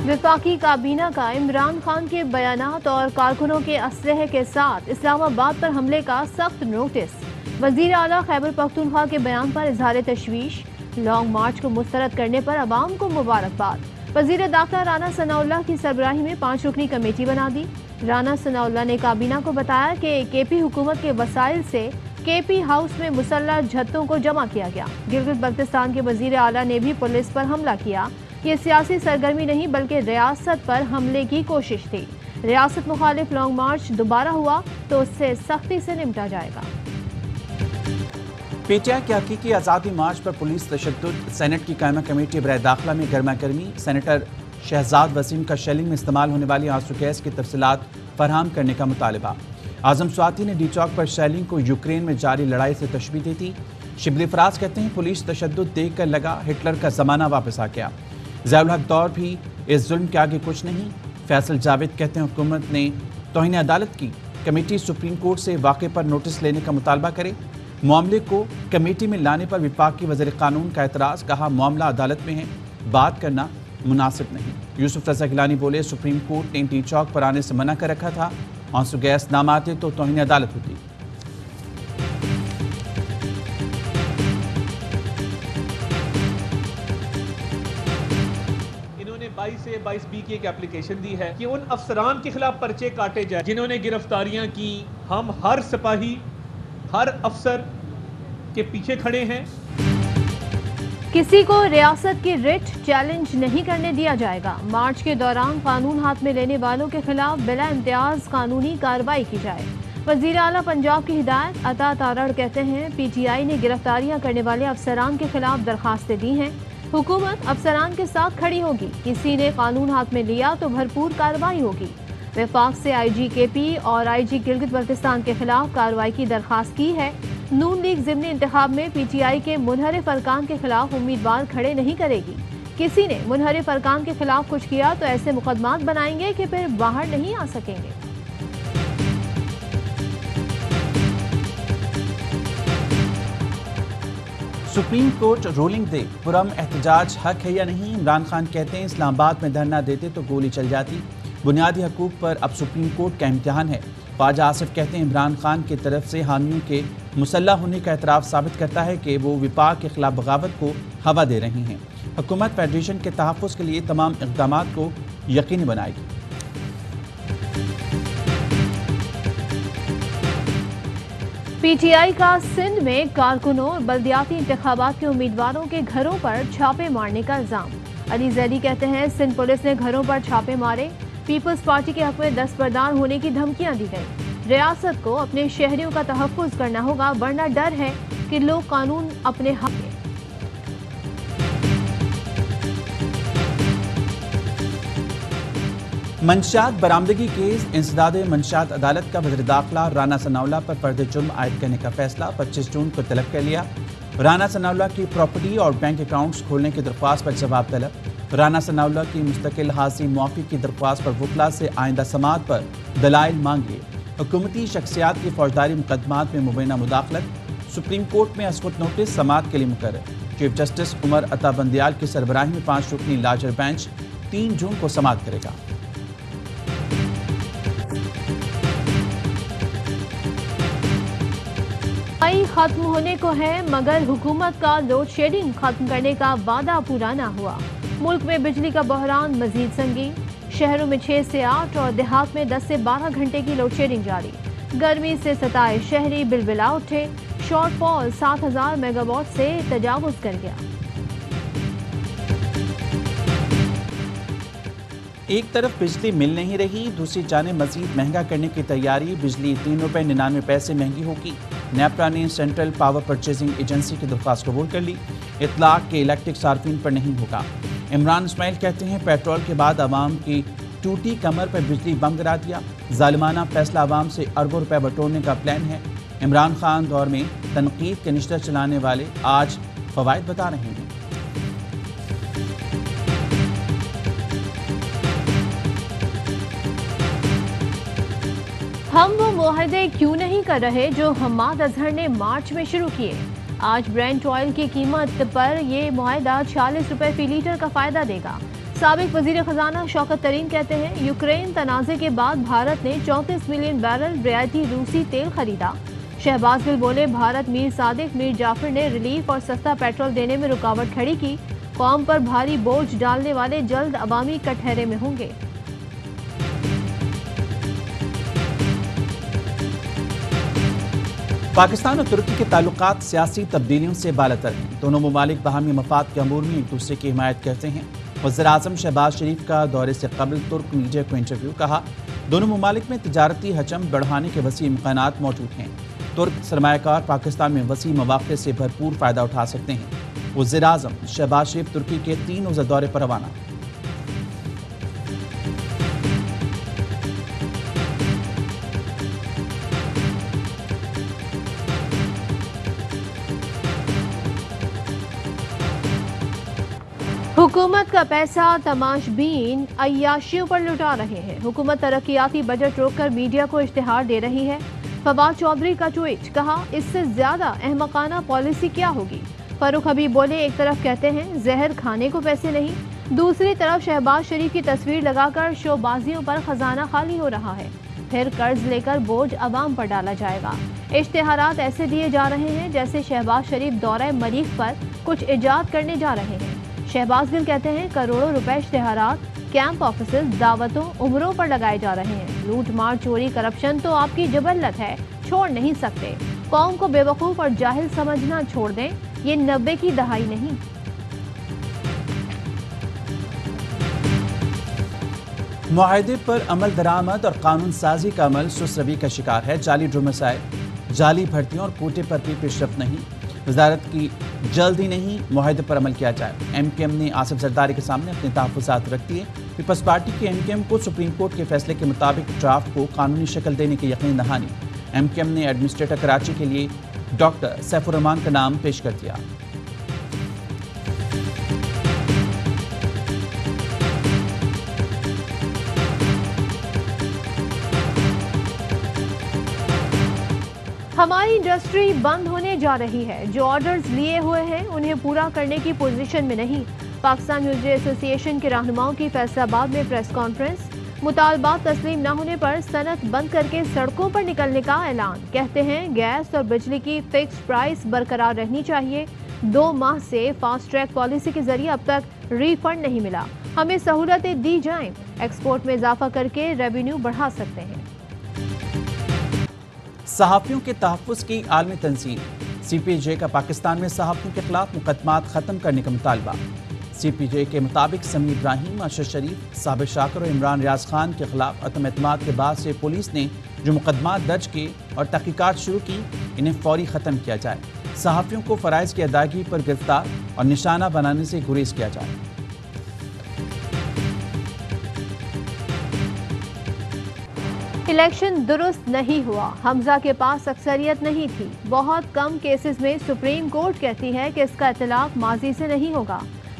वफाकी काबीना का इमरान खान के बयानात और कारकुनों के असलहे के साथ इस्लामाबाद पर हमले का सख्त नोटिस। वजीर आला खैबर पख्तूनख्वा के बयान पर इजहार तशवीश। लॉन्ग मार्च को मुस्तरद करने पर अवाम को मुबारकबाद। वजीर दाखिला राना सनाउल्लाह की सरबराही में 5 रुकनी कमेटी बना दी। राना सनाउल्लाह ने काबीना को बताया कि केपी हुकूमत के वसाइल से केपी हाउस में मुसल्लह झत्तों को जमा किया गया। गिलगित बल्तिस्तान के वजीर आला ने भी पुलिस पर हमला किया। ये सियासी सरगर्मी नहीं बल्कि रियासत पर हमले की कोशिश थी। रियासत मुखालिफ लॉन्ग मार्च दोबारा हुआ तो उससे सख्ती से निपटा जाएगा। पीटीआई के हकीकी आज़ादी मार्च पर पुलिस तशद्दुद। सेनेट की कायमा कमेटी बराए दाखिला में गर्मा गर्मी। सेनेटर शहजाद वसीम का शेलिंग में इस्तेमाल होने वाली आंसू गैस की तफसीलात फराहम करने का मुतालबा। आजम स्वाति ने डी चौक पर शेलिंग को यूक्रेन में जारी लड़ाई से तशबीह दी थी। शिबली फराज कहते हैं पुलिस तशद्दुद देख कर लगा हिटलर का ज़माना वापस आ गया। ज़ियाउल हक दौर भी इस जुल्म के आगे कुछ नहीं। फैसल जावेद कहते हैं हुकूमत ने तौहीन अदालत की। कमेटी सुप्रीम कोर्ट से वाक़े पर नोटिस लेने का मुतालबा करे। मामले को कमेटी में लाने पर विफाकी वज़ीर कानून का एतराज़। कहा मामला अदालत में है, बात करना मुनासिब नहीं। यूसुफ रज़ा गिलानी बोले सुप्रीम कोर्ट ने टी चौक पर आने से मना कर रखा था। आंसू गैस नाम आते तो तौहीन अदालत होती। इन्होंने 22A-22B की एक एप्लीकेशन दी है कि उन अफसरान के खिलाफ पर्चे काटे जाए जिन्होंने गिरफ्तारियां की। हम हर सिपाही हर अफसर के पीछे खड़े हैं। किसी को रियासत की रिट चैलेंज नहीं करने दिया जाएगा। मार्च के दौरान कानून हाथ में लेने वालों के खिलाफ बिला इम्तियाज कानूनी कार्रवाई की जाए। वजीर आला पंजाब की हिदायत। अता तारड़ कहते हैं पीटीआई ने गिरफ्तारियां करने वाले अफसरान के खिलाफ दरखास्तें दी हैं। हुकूमत अफसरान के साथ खड़ी होगी। किसी ने कानून हाथ में लिया तो भरपूर कार्रवाई होगी। वफाक से IG केपी और IG गिलगित बल्तिस्तान के खिलाफ कार्रवाई की दरखास्त की है। नून लीग ज़िमनी इंतखाब में पीटीआई के मुनहरिफ अरकान के खिलाफ उम्मीदवार खड़े नहीं करेगी। किसी ने मुनहरिफ अरकान के खिलाफ कुछ किया तो ऐसे मुकदमात बनाएंगे कि फिर बाहर नहीं आ सकेंगे। सुप्रीम कोर्ट रूलिंग दे। पुरम एहतजाज हक है या नहीं। इमरान खान कहते हैं इस्लामाबाद में धरना देते तो गोली चल जाती। बुनियादी हकूक पर अब सुप्रीम कोर्ट का इम्तिहान है। ख्वाजा आसिफ कहते हैं इमरान खान की तरफ से हामियों के मुसल्लह होने का एतराफ़ साबित करता है कि वो विफाक के खिलाफ बगावत को हवा दे रही हैं। हुकूमत फेडरेशन के तहफ़्फ़ुज़ के लिए तमाम इक़दामात को यकीनी बनाएगी। पीटीआई का सिंध में कारकुनों और बल्दियाती इंतखाबात के उम्मीदवारों के घरों पर छापे मारने का इल्ज़ाम। अली जैदी कहते हैं सिंध पुलिस ने घरों पर छापे मारे। पीपल्स पार्टी के हक में दस्तबरदार होने की धमकियां दी गई। रियासत को अपने शहरियों का तहफ़्फ़ुज़ करना होगा वरना डर है कि लोग कानून अपने हक में। मंशात बरामदगी केस। इंसदाद मंशात अदालत का वज़ीर दाखिला राना सनाउल्लाह पर फर्द जुर्म आयद करने का फैसला 25 जून को तलब कर लिया। राना सनाउल्लाह की प्रॉपर्टी और बैंक अकाउंट्स खोलने की दरख्वास्त पर जवाब तलब। राना सनाउल्लाह की मुस्तकिल हाजी मुआफ़ी की दरख्वास्त पर वकला से आइंदा समाअत पर दलाइल मांग लिए। हुकूमती शख्सियात की फौजदारी मुकदमात में मुबैना मुदाखलत। सुप्रीम कोर्ट में अस्कुत नोटिस समाअत के लिए मुकर्रर। चीफ जस्टिस उमर अता बंदियाल की सरबराही में 5 रुकनी लार्जर बेंच 3 जून को समाअत करेगा। खत्म होने को है मगर हुकूमत का लोड शेडिंग खत्म करने का वादा पूरा ना हुआ। मुल्क में बिजली का बहरान मजीद संगीन। शहरों में 6 से 8 और देहात में 10 से 12 घंटे की लोड शेडिंग जारी। गर्मी से सताए शहरी बिलबिला उठे। शॉर्टफॉल 7000 मेगावाट से तजावुज कर गया। एक तरफ बिजली मिल नहीं रही, दूसरी जाने मजीद महंगा करने की तैयारी। बिजली ₹3.99 महंगी होगी। नेपरा ने सेंट्रल पावर परचेजिंग एजेंसी की दरख्वास्त कबूल कर ली। इतलाक के इलेक्ट्रिक सार्फिन पर नहीं होगा। इमरान इस्माइल कहते हैं पेट्रोल के बाद आवाम की टूटी कमर पर बिजली बम गिरा दिया। जालिमाना फैसला आवाम से अरबों रुपए बटोरने का प्लान है। इमरान खान दौर में तनकीद के निश्तर चलाने वाले आज फवायद बता रहे हैं। हम वो मुआहदे क्यों नहीं कर रहे जो हम्माद अजहर ने मार्च में शुरू किए। आज ब्रेंट ऑयल की कीमत पर यह मुआहदा 40 रुपए फी लीटर का फायदा देगा। साबिक वजीर खजाना शौकत तरीन कहते हैं यूक्रेन तनाज़े के बाद भारत ने 34 मिलियन बैरल रियायती रूसी तेल खरीदा। शहबाज गिल बोले भारत मीर सादिक मीर जाफर ने रिलीफ और सस्ता पेट्रोल देने में रुकावट खड़ी की। कौम पर भारी बोझ डालने वाले जल्द अवामी कटहरे में होंगे। पाकिस्तान और तुर्की के ताल्लुकात सियासी तब्दीलियों से बालातर हैं। दोनों ममालिक बाहमी मफाद के अमूर में एक दूसरे की हिमायत करते हैं। वज़ीर-ए-आज़म शहबाज शरीफ का दौरे से कबल तुर्क मीडिया को इंटरव्यू, कहा दोनों ममालिक में तिजारती हजम बढ़ाने के वसी इम्कानात मौजूद हैं। तुर्क सरमायाकार पाकिस्तान में वसी मौक़े से भरपूर फ़ायदा उठा सकते हैं। वज़ीर-ए-आज़म शहबाज शरीफ तुर्की के 3 रोज़ा दौरे पर रवाना। हुकूमत का पैसा तमाशबीन अय्याशियों पर लुटा रहे हैं। हुकूमत तरक्याती बजट रोककर मीडिया को इश्तिहार दे रही है। फवाद चौधरी का ट्वीट, कहा इससे ज्यादा अहमकाना पॉलिसी क्या होगी। फारूक हबीब बोले एक तरफ कहते हैं जहर खाने को पैसे नहीं, दूसरी तरफ शहबाज शरीफ की तस्वीर लगाकर शोबाजियों पर खजाना खाली हो रहा है। फिर कर्ज लेकर बोझ अवाम पर डाला जाएगा। इश्तिहारात ऐसे दिए जा रहे हैं जैसे शहबाज शरीफ दौरे मरीख पर कुछ इजाद करने जा रहे हैं। शहबाज गिल कहते हैं करोड़ों रुपए इश्तिहारात, कैंप ऑफिसेज, दावतों, उम्रों पर लगाए जा रहे हैं। लूट मार, चोरी, करप्शन तो आपकी जबल्लत है, छोड़ नहीं सकते। कौम को बेवकूफ और जाहिल समझना छोड़ दें, ये 90 की दहाई नहीं। मुआहदे पर अमल दरामद और कानून साजी का अमल सुस्त रवि का शिकार है। जाली ड्रोमसाइल, जाली भर्तियों और कोटे पर भी पेशरफ नहीं। वजारत की जल्द ही नहीं मुआहदे पर अमल किया जाए। MKM ने आसिफ जरदारी के सामने अपने तहफ़्फ़ुज़ात रख दिए। पीपल्स पार्टी के MKM को सुप्रीम कोर्ट के फैसले के मुताबिक ड्राफ्ट को कानूनी शक्ल देने की यकीन दहानी। MKM ने एडमिनिस्ट्रेटर कराची के लिए डॉक्टर सैफुर रहमान का नाम पेश कर दिया। हमारी इंडस्ट्री बंद होने जा रही है। जो ऑर्डर्स लिए हुए हैं उन्हें पूरा करने की पोजीशन में नहीं। पाकिस्तान म्यूजिक एसोसिएशन के रहनुमाओं की फैसलाबाद में प्रेस कॉन्फ्रेंस। मुतालबात तस्लीम न होने पर सनत बंद करके सड़कों पर निकलने का ऐलान। कहते हैं गैस और बिजली की फिक्स प्राइस बरकरार रहनी चाहिए। 2 माह से फास्ट ट्रैक पॉलिसी के जरिए अब तक रिफंड नहीं मिला। हमें सहूलतें दी जाएं। एक्सपोर्ट में इजाफा करके रेवेन्यू बढ़ा सकते हैं। सहाफ़ियों के तहफ़्फ़ुज़ की आलमी तंजीम CPJ का पाकिस्तान में सहाफ़ियों के खिलाफ मुकदमात ख़त्म करने का मुतालबा। CPJ के मुताबिक समी इब्राहिम, अरशद शरीफ, साबिर शाकिर और इमरान रियाज खान के खिलाफ अदम एतमाद के बाद से पुलिस ने जो मुकदमात दर्ज किए और तहक़ीक़ात शुरू की, इन्हें फ़ौरी ख़त्म किया जाए। सहाफ़ियों को फ़राइज़ की अदायगी पर गिरफ्तार और निशाना बनाने से गुरेज किया जाए। इलेक्शन दुरुस्त नहीं हुआ। हमजा के पास अक्सरियत नहीं थी। बहुत कम केसेस में सुप्रीम कोर्ट कहती है कि इसका इतलाक माजी से नहीं होगा।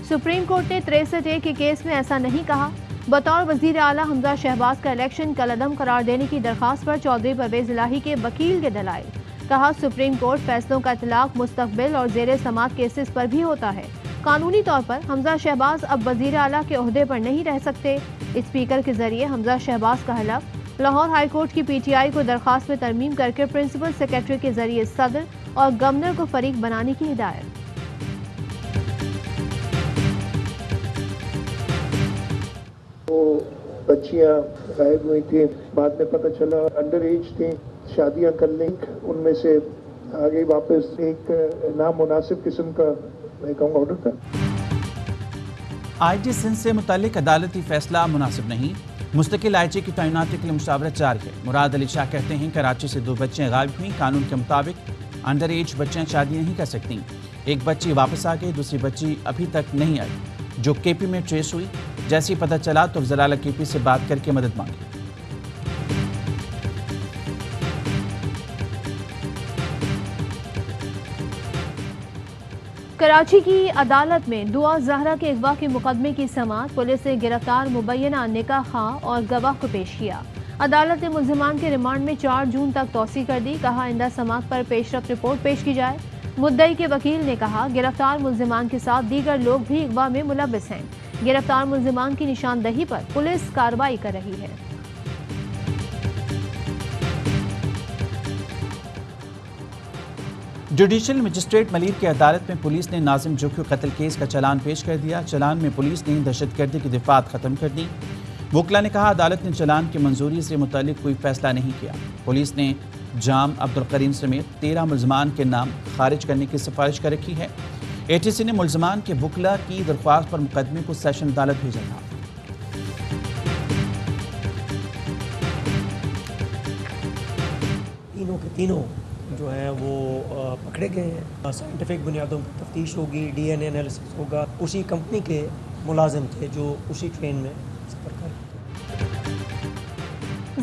सुप्रीम कोर्ट ने 63A के केस में ऐसा नहीं कहा। बतौर वजीर आला हमजा शहबाज का इलेक्शन कलअदम करार देने की दरखास्त पर चौधरी परवेज इलाही के वकील के दलाइल। कहा सुप्रीम कोर्ट फैसलों का इतलाक मुस्तकबिल और जेर समात केसेस पर भी होता है। कानूनी तौर पर हमजा शहबाज अब वजीर आला के ओहदे पर नहीं रह सकते। स्पीकर के जरिए हमजा शहबाज का हलफ। लाहौर हाई कोर्ट की PTI को दरखास्त में तरमीम करके प्रिंसिपल सेक्रेटरी के जरिए सदर और गवर्नर को फरीक बनाने की हिदायत। वो बच्चियां गायब हुई थी, बाद में पता चला अंडर एज थी, शादियां कर ली। उनमें से आगे वापस एक नामुनासिब किस्म का मैं कहूँगा ऑर्डर था। IG सिंध से मुतालिक अदालती फैसला मुनासिब नहीं। मुस्तकिल IG की तैनाती के लिए मुशावरत जारी है। मुराद अली शाह कहते हैं कराची से 2 बच्चियाँ गायब हुई। कानून के मुताबिक अंडर एज बच्चियाँ शादी नहीं कर सकती। एक बच्ची वापस आ गई, दूसरी बच्ची अभी तक नहीं आई, जो KP में ट्रेस हुई। जैसे ही पता चला तो अफजल आला KP से बात करके मदद मांगी। कराची की अदालत में दुआ जहरा के अगवा के मुकदमे की समाअत। पुलिस ने गिरफ्तार मुबैना निकाह खां और गवाह को पेश किया। अदालत ने मुल्जिमान के रिमांड में 4 जून तक तौसी कर दी। कहा आइंदा समाअत पर पेशरफ रिपोर्ट पेश की जाए। मुद्दई के वकील ने कहा गिरफ्तार मुल्जिमान के साथ दीगर लोग भी अगवा में मुलव्विस हैं। गिरफ्तार मुल्जिमान की निशानदही पर पुलिस कार्रवाई कर रही है। जुडिशल मजिस्ट्रेट मलिर की अदालत में पुलिस ने नाजिम जोखी कत्ल केस का चालान पेश कर दिया। चालान में पुलिस ने दहशतगर्दी की दफात खत्म कर दी। वकला ने कहा, अदालत ने चालान की मंजूरी से मुतालिक कोई फैसला नहीं किया। पुलिस ने जाम अब्दुल करीम समेत 13 मुल्ज़मान के नाम खारिज करने की सिफारिश कर रखी है। ATC ने मुल्ज़मान के वकला की दरख्वास्त पर मुकदमे को सेशन अदालत भेजा था। तीनों के तीनों जो हैं वो पकड़े गए हैं। साइंटिफिक बुनियादों पर तफ्तीश होगी, DNA एनालिसिस होगा। उसी कंपनी के मुलाजिम थे जो उसी ट्रेन में सफ़र कर रहे थे।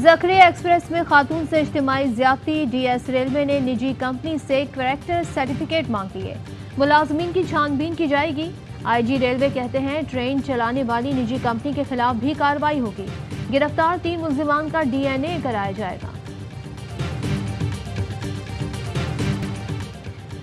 ज़करिया एक्सप्रेस में खातून से इज्तिमाई ज़्यादती। DS रेलवे ने निजी कंपनी से करैक्टर सर्टिफिकेट मांग लिए। मुलाजमीन की छानबीन की जाएगी। IG रेलवे कहते हैं ट्रेन चलाने वाली निजी कंपनी के खिलाफ भी कार्रवाई होगी। गिरफ्तार 3 मुल्जिमान का DNA कराया जाएगा।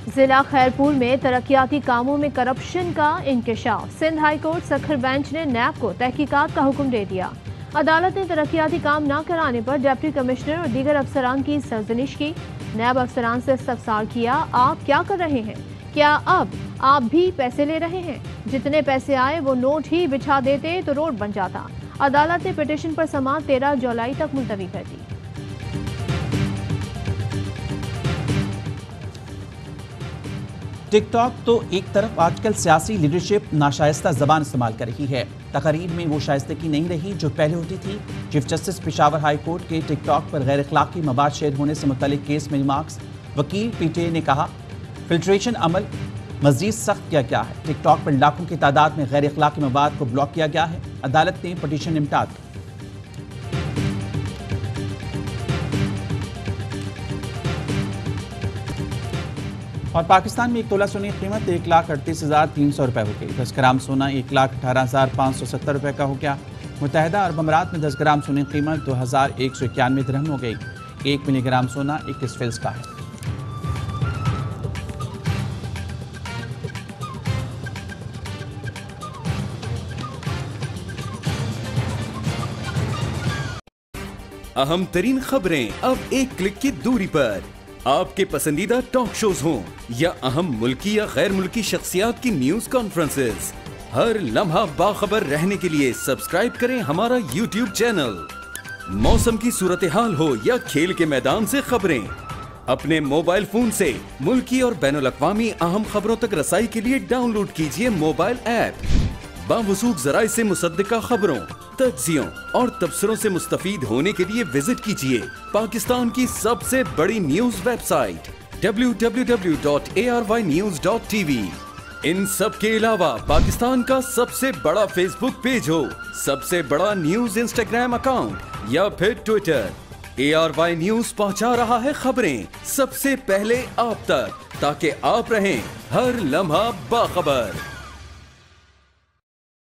जिला खैरपुर में तरक्याती कामों में करप्शन का इंकशाफ। Sindh high court Sukkur bench ने नैब को तहकीकात का हुक्म दे दिया। अदालत ने तरक्याती काम न कराने पर डिप्टी कमिश्नर और दीगर अफसरान की सरजनिश की। नैब अफसरान से इस्तफसार किया, आप क्या कर रहे हैं? क्या अब आप भी पैसे ले रहे हैं? जितने पैसे आए वो नोट ही बिछा देते तो रोड बन जाता। अदालत ने पिटीशन पर समाअत 13 जुलाई तक मुलतवी कर दी। टिकटॉक तो एक तरफ आजकल सियासी लीडरशिप नाशाइस्ता जबान इस्तेमाल कर रही है। तकरीर में वो शाइस्तगी नहीं रही जो पहले होती थी। Chief justice Peshawar high court के टिकटॉक पर गैर अखलाकी मवाद शेयर होने से मुतल्लिक केस में रिमार्क्स। वकील PTA ने कहा, फिल्ट्रेशन अमल मजीद सख्त किया गया है। टिकटॉक पर लाखों की तादाद में गैर अखलाकी मवाद को ब्लॉक किया गया है। अदालत ने पटिशन निपटा दी। और पाकिस्तान में 1 तोला सोने की कीमत 1,38,300 रुपये हो गई। 10 ग्राम सोना 1,18,570 रुपये का हो गया। मुत्तहिदा अरब अमारात में 10 ग्राम सोने की कीमत 2,191 दिरहम हो गई। 1 मिलीग्राम सोना 21 फिल्स का है। अहम तरीन खबरें अब एक क्लिक की दूरी पर। आपके पसंदीदा टॉक शोज हों या अहम मुल्की या गैर मुल्की शख्सियात की न्यूज कॉन्फ्रेंसेस, हर लम्हा बाखबर रहने के लिए सब्सक्राइब करें हमारा YouTube चैनल। मौसम की सूरत हाल हो या खेल के मैदान से खबरें, अपने मोबाइल फोन से मुल्की और बैनुल-अक़वामी अहम खबरों तक रसाई के लिए डाउनलोड कीजिए मोबाइल ऐप। बावसूख ज़राए से मुसद्दिका खबरों, तज्ज़ियों और तबसरों से मुस्तफीद होने के लिए विजिट कीजिए पाकिस्तान की सबसे बड़ी न्यूज वेबसाइट www.arynews.tv। इन सब के अलावा पाकिस्तान का सबसे बड़ा फेसबुक पेज हो, सबसे बड़ा न्यूज इंस्टाग्राम अकाउंट या फिर ट्विटर, ARY न्यूज पहुंचा रहा है खबरें सबसे पहले आप तक, ताकि आप रहें हर लम्हा बाखबर।